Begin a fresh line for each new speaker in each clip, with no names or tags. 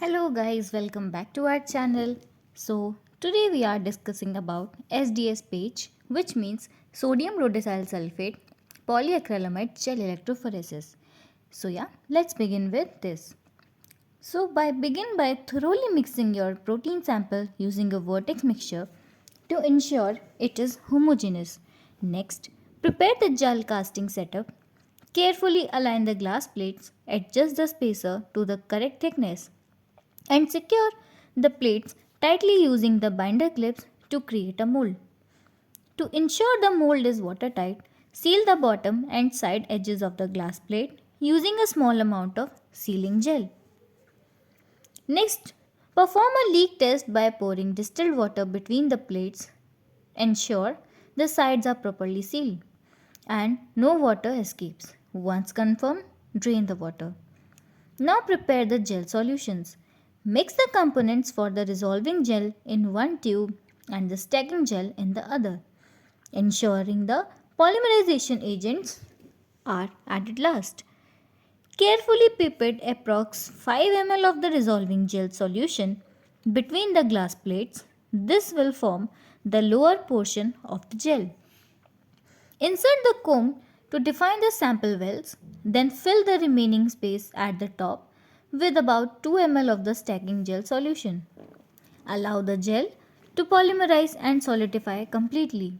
Hello guys, welcome back to our channel. So today we are discussing about SDS PAGE, which means sodium Dodecyl sulfate polyacrylamide gel electrophoresis. So yeah, let's begin with this. So begin by thoroughly mixing your protein sample using a vertex mixture to ensure it is homogeneous. Next, prepare the gel casting setup. Carefully align the glass plates, adjust the spacer to the correct thickness and secure the plates tightly using the binder clips to create a mold. To ensure the mold is watertight, seal the bottom and side edges of the glass plate using a small amount of sealing gel. Next, perform a leak test by pouring distilled water between the plates. Ensure the sides are properly sealed and no water escapes. Once confirmed, drain the water. Now prepare the gel solutions. Mix the components for the resolving gel in one tube and the stacking gel in the other, ensuring the polymerization agents are added last. Carefully pipette approx 5 ml of the resolving gel solution between the glass plates. This will form the lower portion of the gel. Insert the comb to define the sample wells, then fill the remaining space at the top with about 2 ml of the stacking gel solution. Allow the gel to polymerize and solidify completely.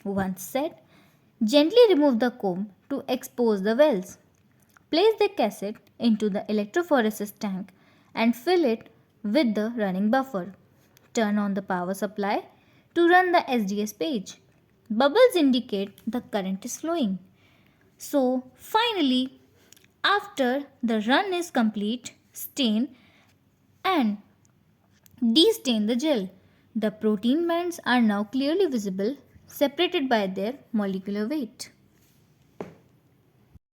Once set, gently remove the comb to expose the wells. Place the cassette into the electrophoresis tank and fill it with the running buffer. Turn on the power supply to run the SDS page. Bubbles indicate the current is flowing. So finally, after the run is complete, stain and destain the gel. The protein bands are now clearly visible, separated by their molecular weight.